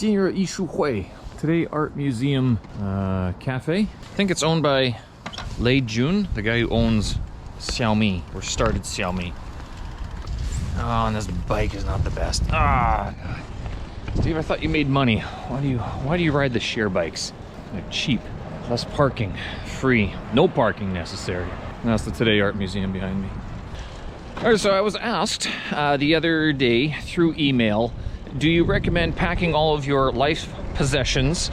今日艺术会. Today Art Museum Cafe. I think it's owned by Lei Jun, the guy who owns Xiaomi, or started Xiaomi. Oh, and this bike is not the best. Ah, God. Steve, I thought you made money. Why do you ride the share bikes? They're cheap. Less parking. Free. No parking necessary. And that's the Today Art Museum behind me. All right, so I was asked the other day through email, do you recommend packing all of your life possessions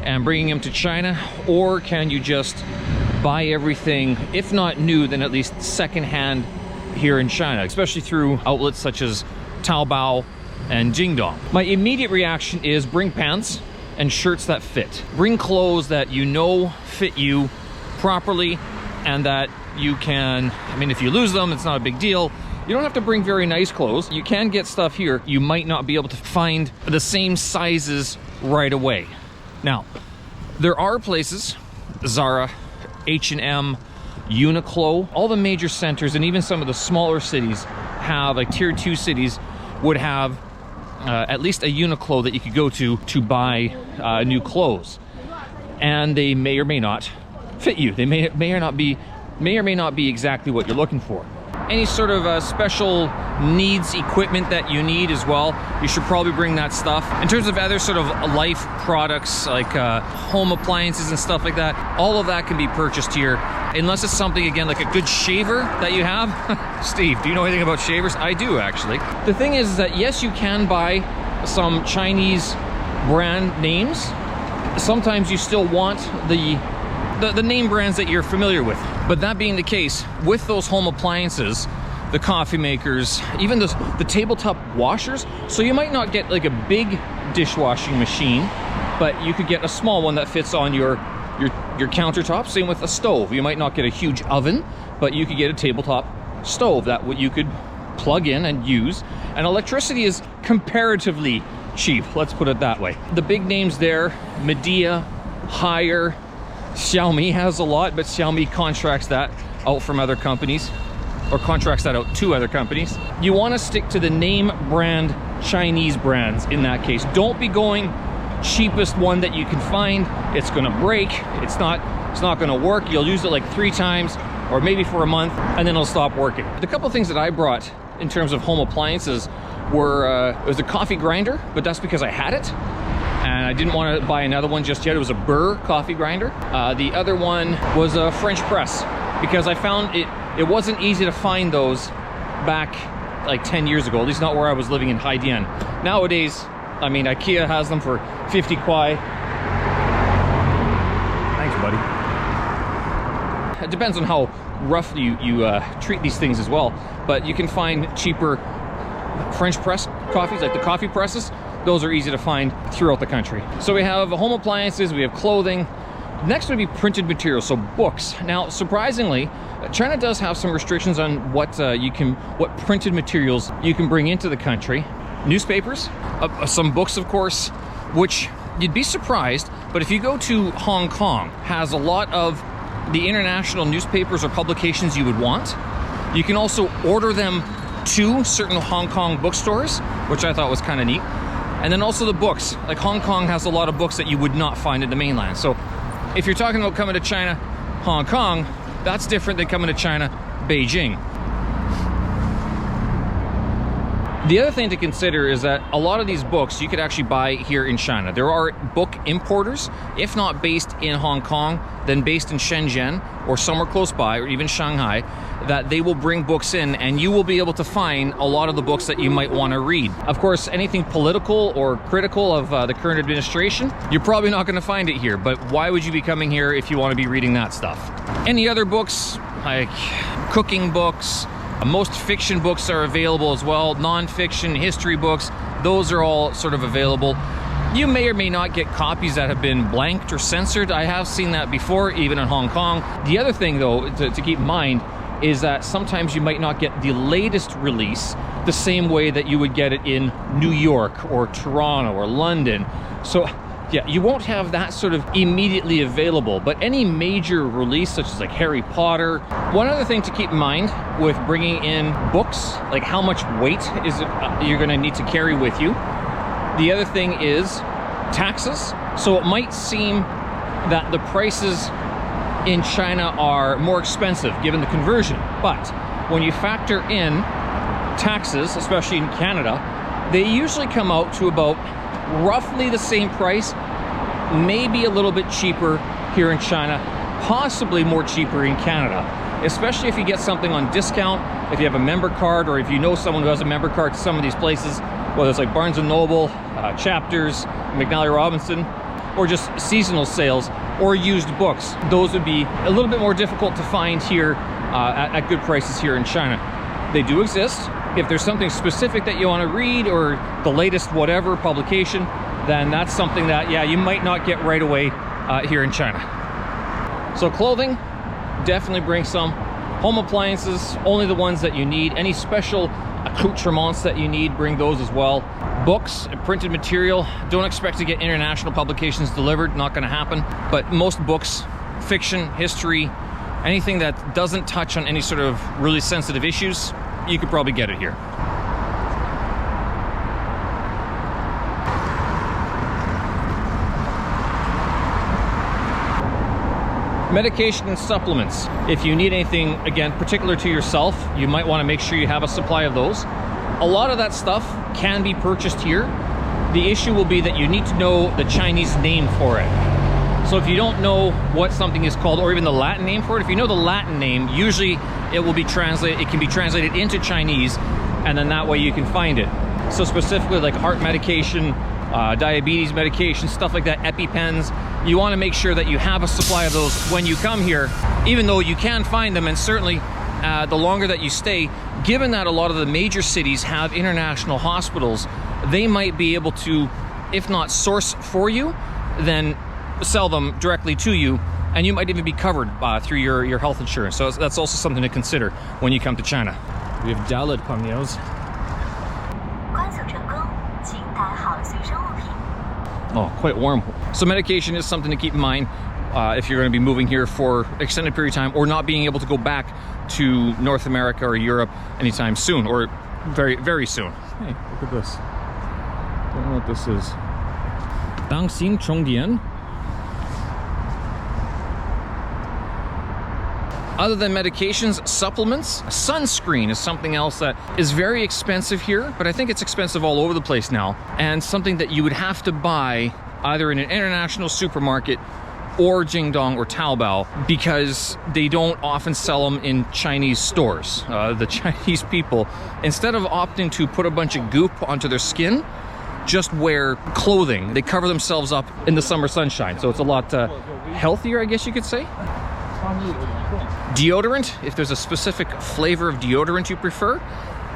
and bringing them to China, or can you just buy everything, if not new, then at least secondhand here in China, especially through outlets such as Taobao and Jingdong? My immediate reaction is bring pants and shirts that fit. Bring clothes that you know fit you properly and that you can, I mean, if you lose them, it's not a big deal. You don't have to bring very nice clothes. You can get stuff here. You might not be able to find the same sizes right away. Now, there are places, Zara, H&M, Uniqlo, all the major centers, and even some of the smaller cities have, like tier 2 cities, would have at least a Uniqlo that you could go to buy new clothes. And they may or may not fit you. They may or may not be exactly what you're looking for. Any sort of special needs equipment that you need as well, you should probably bring that stuff. In terms of other sort of life products like home appliances and stuff like that, all of that can be purchased here, unless it's something, again, like a good shaver that you have. Steve, do you know anything about shavers? I do, actually. The thing is that yes, you can buy some Chinese brand names. Sometimes you still want the name brands that you're familiar with. But that being the case, with those home appliances, the coffee makers, even the tabletop washers, so you might not get like a big dishwashing machine, but you could get a small one that fits on your countertop. Same with a stove. You might not get a huge oven, but you could get a tabletop stove that you could plug in and use. And electricity is comparatively cheap, let's put it that way. The big names there, Medea, Haier, Xiaomi has a lot, but Xiaomi contracts that out from other companies, or contracts that out to other companies. You want to stick to the name brand Chinese brands in that case. Don't be going cheapest one that you can find. It's going to break. It's not going to work. You'll use it like 3 times or maybe for a month, and then it'll stop working. The couple things that I brought in terms of home appliances were it was a coffee grinder, but that's because I had it. And I didn't want to buy another one just yet. It was a Burr coffee grinder. The other one was a French press, because I found it wasn't easy to find those back like 10 years ago, at least not where I was living in Haidian. Nowadays, I mean, IKEA has them for 50 kwai. Thanks, buddy. It depends on how roughly you treat these things as well, but you can find cheaper French press coffees, like the coffee presses. Those are easy to find throughout the country. So we have home appliances, we have clothing. Next would be printed materials, so books. Now, surprisingly, China does have some restrictions on what printed materials you can bring into the country. Newspapers, some books, of course, which you'd be surprised, but if you go to Hong Kong, has a lot of the international newspapers or publications you would want. You can also order them to certain Hong Kong bookstores, which I thought was kind of neat. And then also the books, like Hong Kong has a lot of books that you would not find in the mainland. So if you're talking about coming to China, Hong Kong, that's different than coming to China, Beijing. The other thing to consider is that a lot of these books you could actually buy here in China. There are book importers, if not based in Hong Kong, then based in Shenzhen or somewhere close by, or even Shanghai, that they will bring books in, and you will be able to find a lot of the books that you might want to read. Of course, anything political or critical of the current administration, you're probably not going to find it here, but why would you be coming here if you want to be reading that stuff? Any other books, like cooking books, most fiction books are available as well, non-fiction, history books, those are all sort of available. You may or may not get copies that have been blanked or censored. I have seen that before, even in Hong Kong. The other thing, though, to keep in mind is that sometimes you might not get the latest release the same way that you would get it in New York or Toronto or London. So yeah, you won't have that sort of immediately available, but any major release such as like Harry Potter. One other thing to keep in mind with bringing in books, like how much weight is it you're going to need to carry with you. The other thing is taxes. So it might seem that the prices in China are more expensive given the conversion. But when you factor in taxes, especially in Canada, they usually come out to about roughly the same price, maybe a little bit cheaper here in China, possibly more cheaper in Canada, especially if you get something on discount, if you have a member card, or if you know someone who has a member card to some of these places, whether it's like Barnes & Noble, Chapters, McNally Robinson, or just seasonal sales or used books. Those would be a little bit more difficult to find here at good prices here in China. They do exist. If there's something specific that you want to read, or the latest whatever publication, then that's something that, yeah, you might not get right away here in China. So clothing, definitely bring some. Home appliances, only the ones that you need. Any special accoutrements that you need, bring those as well. Books and printed material, don't expect to get international publications delivered, not going to happen. But most books, fiction, history, anything that doesn't touch on any sort of really sensitive issues, you could probably get it here. Medication and supplements. If you need anything, again, particular to yourself, you might want to make sure you have a supply of those. A lot of that stuff can be purchased here. The issue will be that you need to know the Chinese name for it. So if you don't know what something is called, or even the Latin name for it, if you know the Latin name, usually it will be translated, it can be translated into Chinese, and then that way you can find it. So specifically like heart medication, diabetes medication, stuff like that, EpiPens, you want to make sure that you have a supply of those when you come here, even though you can find them, and certainly the longer that you stay, given that a lot of the major cities have international hospitals, they might be able to, if not source for you, then sell them directly to you, and you might even be covered through your health insurance. So that's also something to consider when you come to China. We have Daled Pangnios. Oh, quite warm. So medication is something to keep in mind if you're going to be moving here for extended period of time, or not being able to go back to North America or Europe anytime soon, or very, very soon. Hey, look at this. Don't know what this is. Dangxin Chongdian. Other than medications, supplements, sunscreen is something else that is very expensive here, but I think it's expensive all over the place now, and something that you would have to buy either in an international supermarket or Jingdong or Taobao, because they don't often sell them in Chinese stores. The Chinese people, instead of opting to put a bunch of goop onto their skin, just wear clothing. They cover themselves up in the summer sunshine, so it's a lot healthier, I guess you could say. Deodorant, if there's a specific flavor of deodorant you prefer,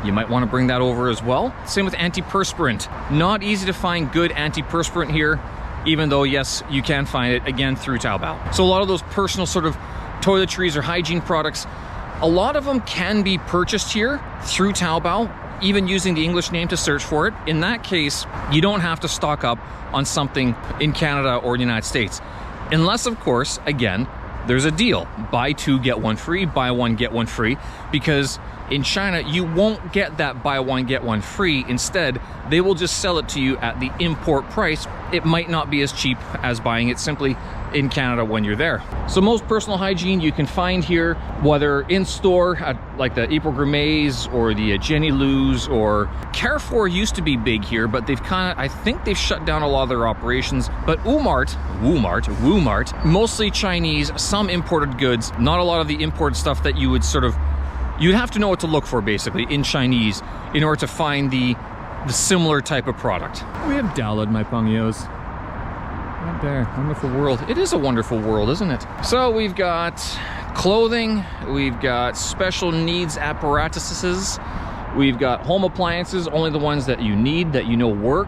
you might want to bring that over as well. Same with antiperspirant. Not easy to find good antiperspirant here, even though, yes, you can find it, again, through Taobao. So a lot of those personal sort of toiletries or hygiene products, a lot of them can be purchased here through Taobao, even using the English name to search for it. In that case, you don't have to stock up on something in Canada or the United States. Unless, of course, again, there's a deal. Buy two, get one free, buy one, get one free. Because in China, you won't get that buy one, get one free. Instead, they will just sell it to you at the import price. It might not be as cheap as buying it simply in Canada when you're there. So most personal hygiene you can find here, whether in store at like the Ypres Gourmets or the Jenny Lou's, or Carrefour used to be big here, but they've kind of, I think they've shut down a lot of their operations. But Wumart, mostly Chinese, some imported goods, not a lot of the imported stuff that you would sort of, you'd have to know what to look for basically in Chinese in order to find the similar type of product. We have Daled, my Pangnios. Right there, wonderful world. It is a wonderful world, isn't it? So we've got clothing, we've got special needs apparatuses, we've got home appliances, only the ones that you need, that you know work.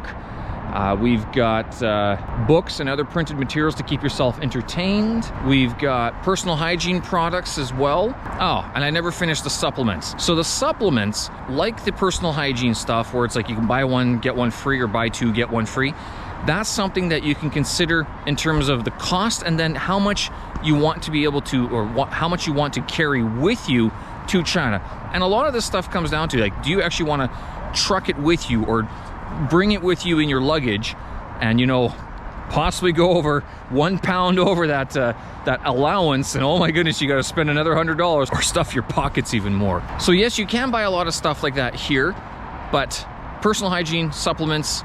We've got books and other printed materials to keep yourself entertained. We've got personal hygiene products as well. Oh, and I never finished the supplements. So the supplements, like the personal hygiene stuff, where it's like you can buy one, get one free, or buy two, get one free, that's something that you can consider in terms of the cost, and then how much you want to be able to, or how much you want to carry with you to China. And a lot of this stuff comes down to, like, do you actually want to truck it with you, or bring it with you in your luggage, and, you know, possibly go over 1 pound over that that allowance, and oh my goodness, you got to spend another $100 or stuff your pockets even more. So yes, you can buy a lot of stuff like that here, but personal hygiene supplements,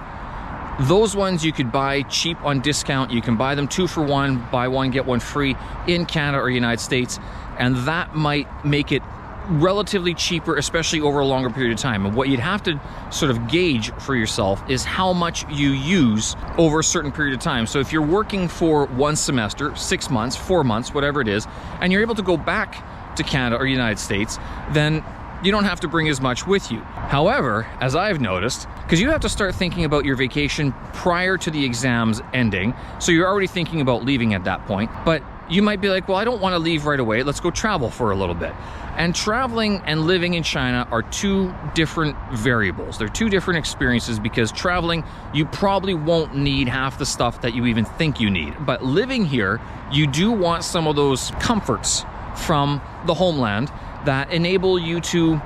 those ones you could buy cheap on discount. You can buy them 2 for 1, buy one get one free in Canada or United States, and that might make it relatively cheaper, especially over a longer period of time. And what you'd have to sort of gauge for yourself is how much you use over a certain period of time. So if you're working for 1 semester, 6 months, 4 months, whatever it is, and you're able to go back to Canada or United States, then you don't have to bring as much with you. However, as I've noticed, because you have to start thinking about your vacation prior to the exams ending, so you're already thinking about leaving at that point, but you might be like, well, I don't want to leave right away, let's go travel for a little bit. And traveling and living in China are 2 different variables. They're 2 different experiences, because traveling, you probably won't need half the stuff that you even think you need. But living here, you do want some of those comforts from the homeland that enable you to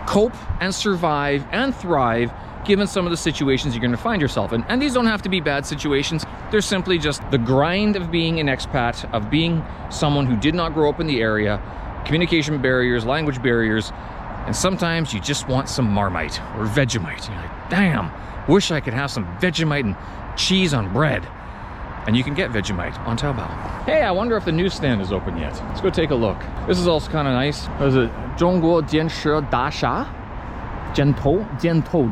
cope and survive and thrive given some of the situations you're going to find yourself in. And these don't have to be bad situations. They're simply just the grind of being an expat, of being someone who did not grow up in the area, communication barriers, language barriers, and sometimes you just want some Marmite or Vegemite. You're like, damn, wish I could have some Vegemite and cheese on bread. And you can get Vegemite on Taobao. Hey, I wonder if the newsstand is open yet. Let's go take a look. This is also kind of nice. What is it? 中国建设大厦? 建头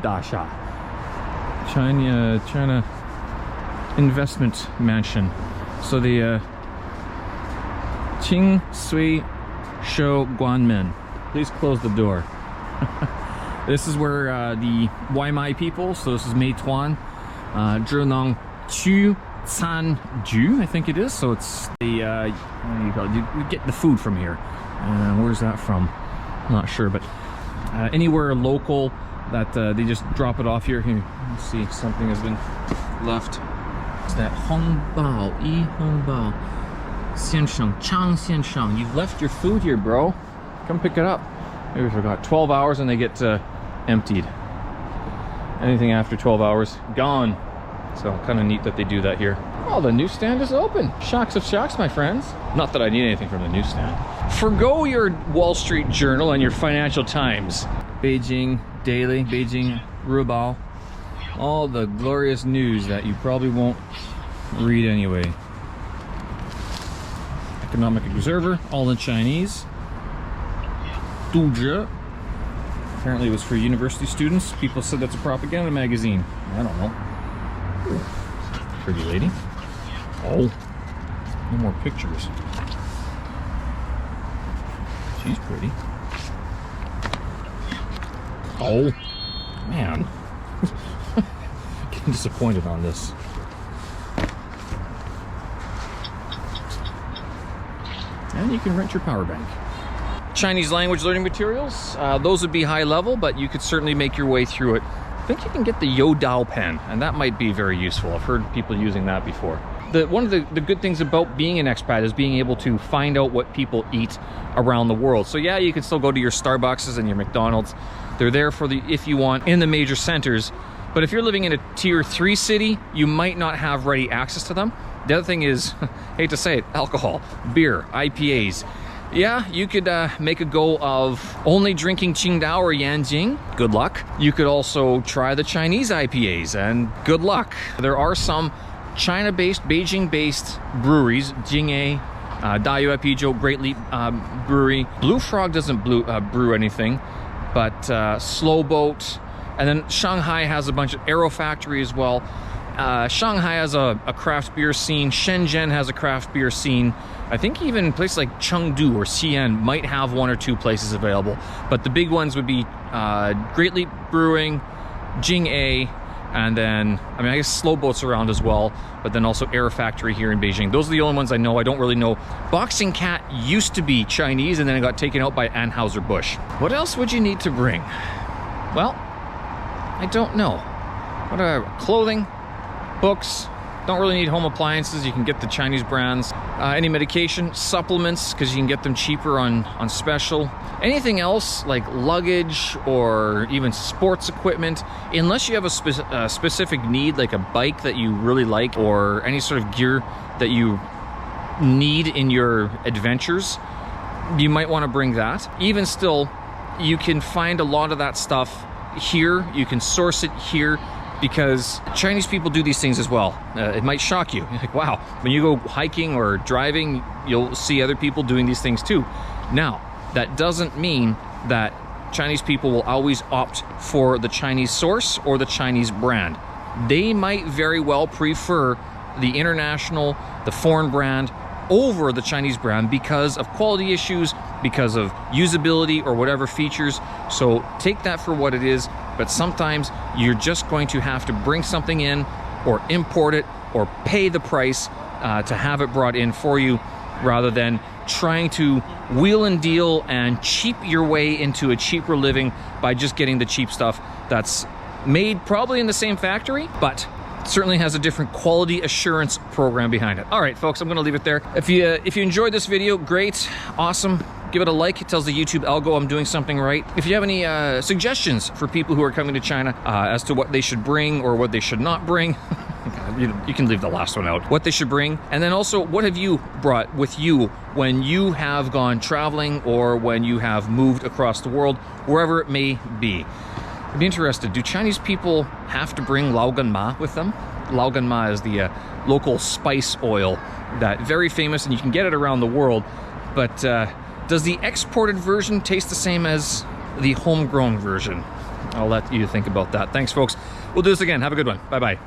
大厦. China investment mansion. So the Qing Sui Shou Guanmen. Please close the door. This is where the Waimai people, so this is Meituan, Zhenang Chu San Ju, I think it is. So it's the you get the food from here. Where's that from? I'm not sure, but anywhere local that they just drop it off here. Here, let's see, something has been left. It's that Hongbao, Hongbao, Xiansheng, Chang Xiansheng. You've left your food here, bro. Come pick it up. Maybe we forgot. 12 hours and they get emptied. Anything after 12 hours, gone. So kind of neat that they do that here. Oh, the newsstand is open. Shocks of shocks, my friends. Not that I need anything from the newsstand. Forgo your Wall Street Journal and your Financial Times. Beijing Daily, Beijing Rubao. All the glorious news that you probably won't read anyway. Economic Observer, all in Chinese. Duzhe. Apparently it was for university students. People said that's a propaganda magazine. I don't know. Pretty lady. Oh, no more pictures. She's pretty. Oh, man. Getting disappointed on this. And you can rent your power bank. Chinese language learning materials. Those would be high level, but you could certainly make your way through it. I think you can get the Youdao pen, and that might be very useful. I've heard people using that before. One of the good things about being an expat is being able to find out what people eat around the world. So yeah, you can still go to your Starbucks and your McDonald's. They're there for if you want, in the major centers. But if you're living in a tier 3 city, you might not have ready access to them. The other thing is, hate to say it, alcohol, beer, IPAs. Yeah, you could make a go of only drinking Qingdao or Yanjing. Good luck. You could also try the Chinese IPAs, and good luck. There are some China-based, Beijing-based breweries, Jing'e, Dayue Pijiu, Great Leap Brewery. Blue Frog doesn't brew anything, but Slow Boat. And then Shanghai has a bunch of Aero Factory as well. Shanghai has a craft beer scene. Shenzhen has a craft beer scene. I think even places like Chengdu or Xi'an might have 1 or 2 places available. But the big ones would be Great Leap Brewing, Jing'e, and then, I mean, I guess Slow Boat's around as well, but then also Air Factory here in Beijing. Those are the only ones I know. I don't really know. Boxing Cat used to be Chinese, and then it got taken out by Anheuser-Busch. What else would you need to bring? Well, I don't know. What are clothing, books, Don't really need home appliances. You can get the Chinese brands. Any medication, supplements, because you can get them cheaper on special. Anything else like luggage or even sports equipment, unless you have a specific need, like a bike that you really like or any sort of gear that you need in your adventures, you might want to bring that. Even still, you can find a lot of that stuff here. You can source it here because Chinese people do these things as well. It might shock you. You're like, wow, when you go hiking or driving, you'll see other people doing these things too. Now, that doesn't mean that Chinese people will always opt for the Chinese source or the Chinese brand. They might very well prefer the international, the foreign brand over the Chinese brand because of quality issues, because of usability or whatever features. So take that for what it is, but sometimes you're just going to have to bring something in or import it or pay the price to have it brought in for you, rather than trying to wheel and deal and cheap your way into a cheaper living by just getting the cheap stuff that's made probably in the same factory, but certainly has a different quality assurance program behind it. All right, folks, I'm gonna leave it there. If you enjoyed this video, great, awesome. Give it a like. It tells the YouTube algo I'm doing something right. If you have any suggestions for people who are coming to China as to what they should bring or what they should not bring, you can leave the last one out. What they should bring. And then also, what have you brought with you when you have gone traveling or when you have moved across the world, wherever it may be? I'd be interested. Do Chinese people have to bring laoganma with them? Laoganma is the local spice oil that very famous, and you can get it around the world. But does the exported version taste the same as the homegrown version? I'll let you think about that. Thanks, folks. We'll do this again. Have a good one. Bye-bye.